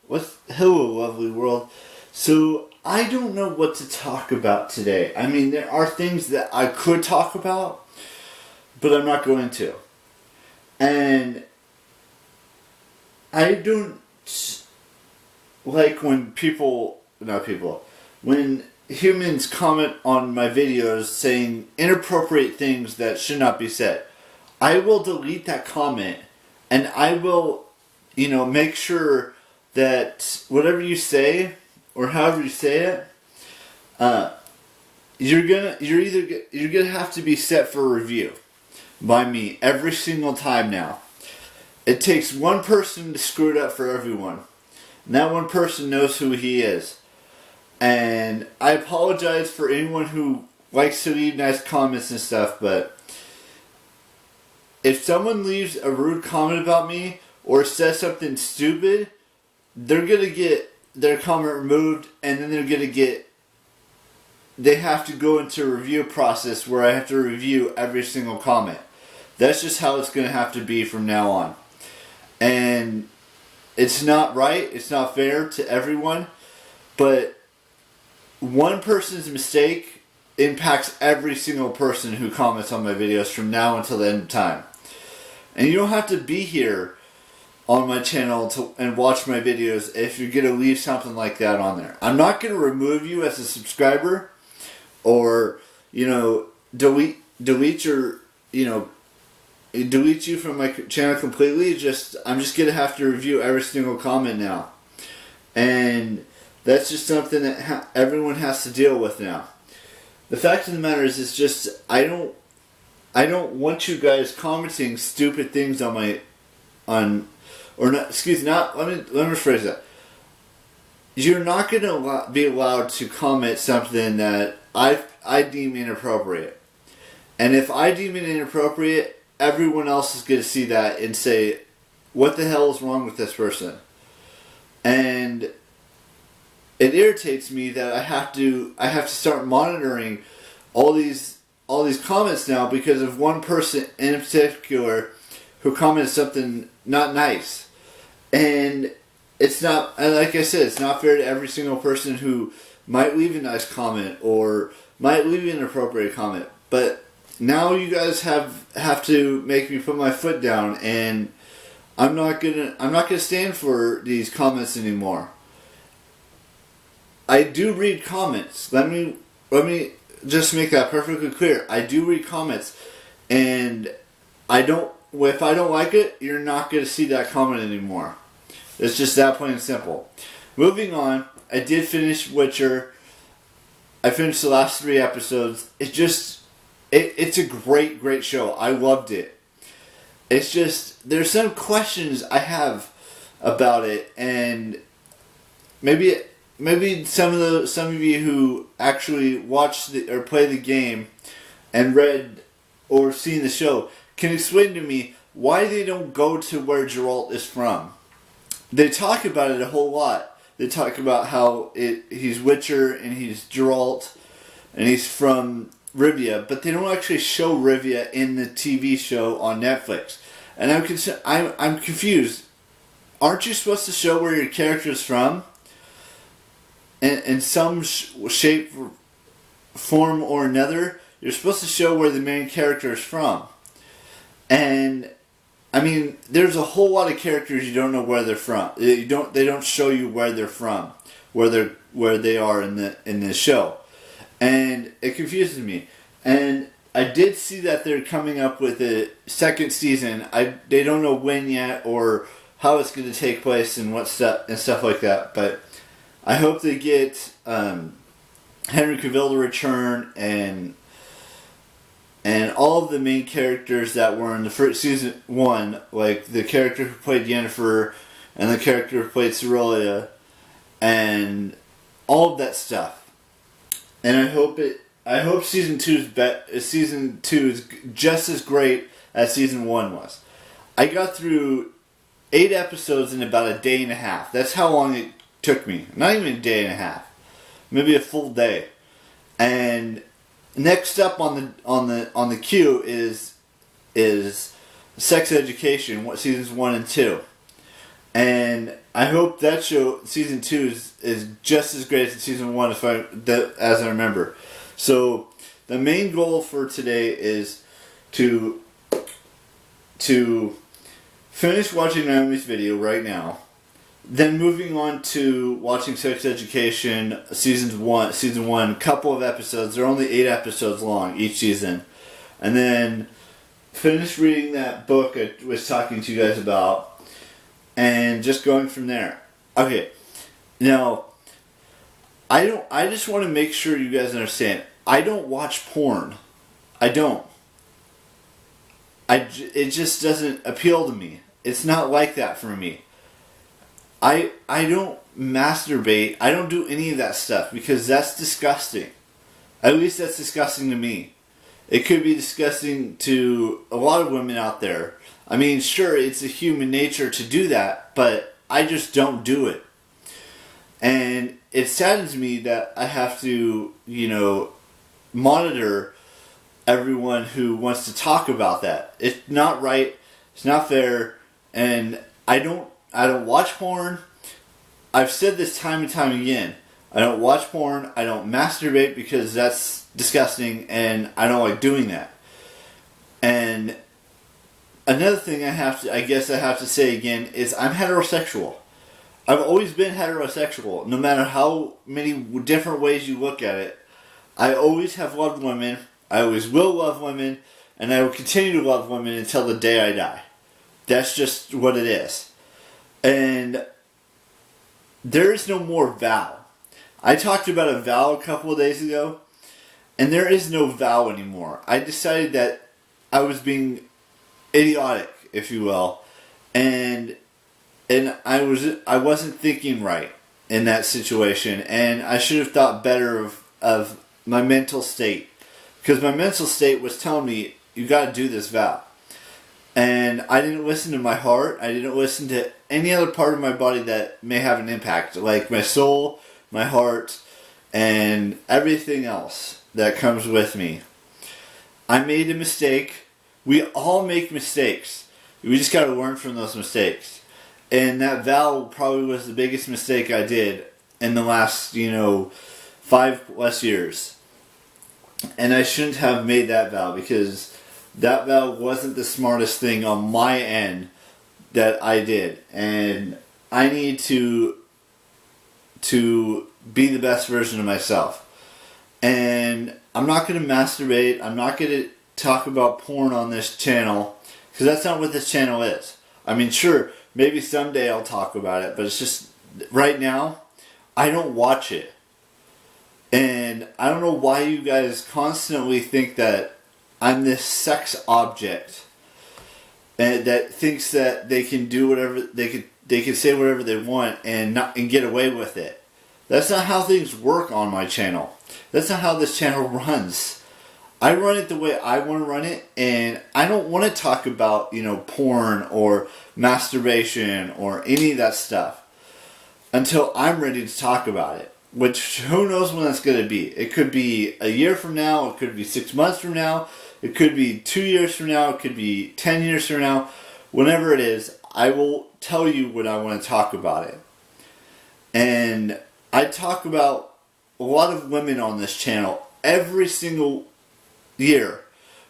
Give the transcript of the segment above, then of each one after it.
Hello, lovely world. So, I don't know what to talk about today. I mean, there are things that I could talk about, but I'm not going to. And I don't like when when humans comment on my videos saying inappropriate things that should not be said. I will delete that comment and I will, make sure that whatever you say or however you say it, you're gonna have to be set for review by me every single time now. It takes one person to screw it up for everyone. And that one person knows who he is. And I apologize for anyone who likes to leave nice comments and stuff, but if someone leaves a rude comment about me or says something stupid, they're going to get their comment removed, and then they have to go into a review process where I have to review every single comment. That's just how it's going to have to be from now on. And it's not right, it's not fair to everyone, but one person's mistake impacts every single person who comments on my videos from now until the end of time. And you don't have to be here on my channel and watch my videos if you're going to leave something like that on there. I'm not going to remove you as a subscriber or, delete your, delete you from my channel completely. I'm just going to have to review every single comment now. And that's just something that everyone has to deal with now. The fact of the matter is, it's just, I don't want you guys commenting stupid things let me rephrase that. You're not going to be allowed to comment something that I deem inappropriate. And if I deem it inappropriate, everyone else is going to see that and say, what the hell is wrong with this person? And it irritates me that I have to start monitoring all these comments now because of one person in particular who commented something not nice. And it's not, like I said, it's not fair to every single person who might leave a nice comment or might leave an inappropriate comment. But now you guys have to make me put my foot down, and I'm not gonna stand for these comments anymore. I do read comments. Let me just make that perfectly clear. I do read comments, and if I don't like it, you're not going to see that comment anymore. It's just that plain and simple. Moving on, I did finish Witcher. I finished the last 3 episodes. It's a great show. I loved it. It's just, there's some questions I have about it, and maybe some of you who actually watched or play the game and read or seen the show can explain to me why they don't go to where Geralt is from. They talk about it a whole lot. They talk about how he's Witcher and he's Geralt and he's from Rivia, but they don't actually show Rivia in the TV show on Netflix. And I'm confused. Aren't you supposed to show where your character is from? In some shape, form, or another, you're supposed to show where the main character is from. And I mean, there's a whole lot of characters you don't know where they're from. They don't show you where they're from, where they are in the show, and it confuses me. And I did see that they're coming up with a second season. They don't know when yet or how it's going to take place and what stuff like that, but I hope they get Henry Cavill to return and all of the main characters that were in the first season 1, like the character who played Yennefer and the character who played Cerealia, and all of that stuff. And I hope season 2 is just as great as season 1 was. I got through 8 episodes in about a day and a half. That's how long it took me. Not even a day and a half. Maybe a full day. And next up on the queue is Sex Education, seasons 1 and 2. And I hope that show, season 2, is just as great as season 1 as I remember. So the main goal for today is to finish watching Naomi's video right now, then moving on to watching Sex Education season one, couple of episodes. They're only 8 episodes long each season, and then finish reading that book I was talking to you guys about, and just going from there. Okay, now I just want to make sure you guys understand. I don't watch porn. I don't. It just doesn't appeal to me. It's not like that for me. I don't masturbate. I don't do any of that stuff because that's disgusting. At least that's disgusting to me. It could be disgusting to a lot of women out there. I mean, sure, it's a human nature to do that, but I just don't do it. And it saddens me that I have to, monitor everyone who wants to talk about that. It's not right. It's not fair. And I don't watch porn. I've said this time and time again. I don't watch porn. I don't masturbate because that's disgusting and I don't like doing that. And another thing I guess I have to say again is I'm heterosexual. I've always been heterosexual. No matter how many different ways you look at it, I always have loved women. I always will love women, and I will continue to love women until the day I die. That's just what it is. And there is no more vow. I talked about a vow a couple of days ago, and there is no vow anymore. I decided that I was being idiotic, if you will, and I wasn't thinking right in that situation, and I should have thought better of my mental state. Because my mental state was telling me, you got to do this vow. And I didn't listen to my heart. I didn't listen to any other part of my body that may have an impact. Like my soul, my heart, and everything else that comes with me. I made a mistake. We all make mistakes. We just got to learn from those mistakes. And that vow probably was the biggest mistake I did in the last, 5+ years. And I shouldn't have made that vow because that vow wasn't the smartest thing on my end that I did. And I need to be the best version of myself. And I'm not going to masturbate. I'm not going to talk about porn on this channel because that's not what this channel is. I mean, sure, maybe someday I'll talk about it, but it's just right now, I don't watch it. And I don't know why you guys constantly think that I'm this sex object and that thinks that they can do whatever they can say whatever they want and get away with it. That's not how things work on my channel. That's not how this channel runs. I run it the way I want to run it, and I don't want to talk about, porn or masturbation or any of that stuff until I'm ready to talk about it. Which, who knows when that's going to be. It could be a year from now. It could be 6 months from now. It could be 2 years from now. It could be 10 years from now. Whenever it is, I will tell you when I want to talk about it. And I talk about a lot of women on this channel every single year.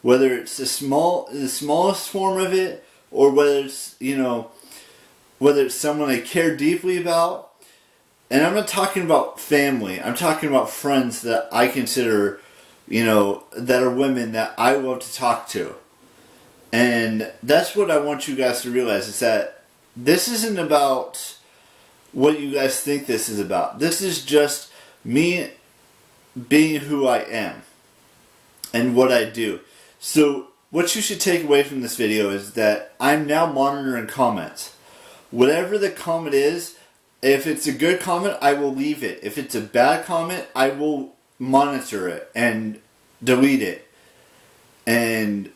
Whether it's the smallest form of it, or whether it's, whether it's someone I care deeply about. And I'm not talking about family. I'm talking about friends that I consider, that are women that I love to talk to. And that's what I want you guys to realize, is that this isn't about what you guys think this is about. This is just me being who I am and what I do. So what you should take away from this video is that I'm now monitoring comments. Whatever the comment is, if it's a good comment, I will leave it. If it's a bad comment, I will monitor it and delete it. And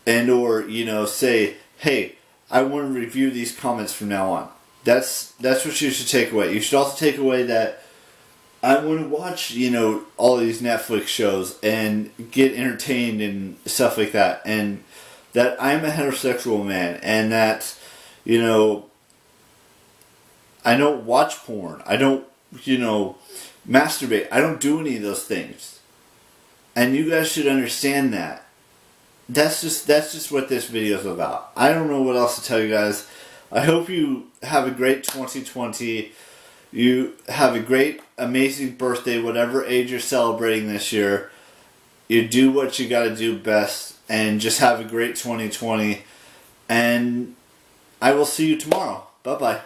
or, say, hey, I want to review these comments from now on. That's what you should take away. You should also take away that I want to watch, all these Netflix shows and get entertained and stuff like that. And that I'm a heterosexual man, and that, I don't watch porn. I don't, masturbate. I don't do any of those things. And you guys should understand that. That's just what this video is about. I don't know what else to tell you guys. I hope you have a great 2020. You have a great, amazing birthday, whatever age you're celebrating this year. You do what you gotta do best, and just have a great 2020. And I will see you tomorrow. Bye-bye.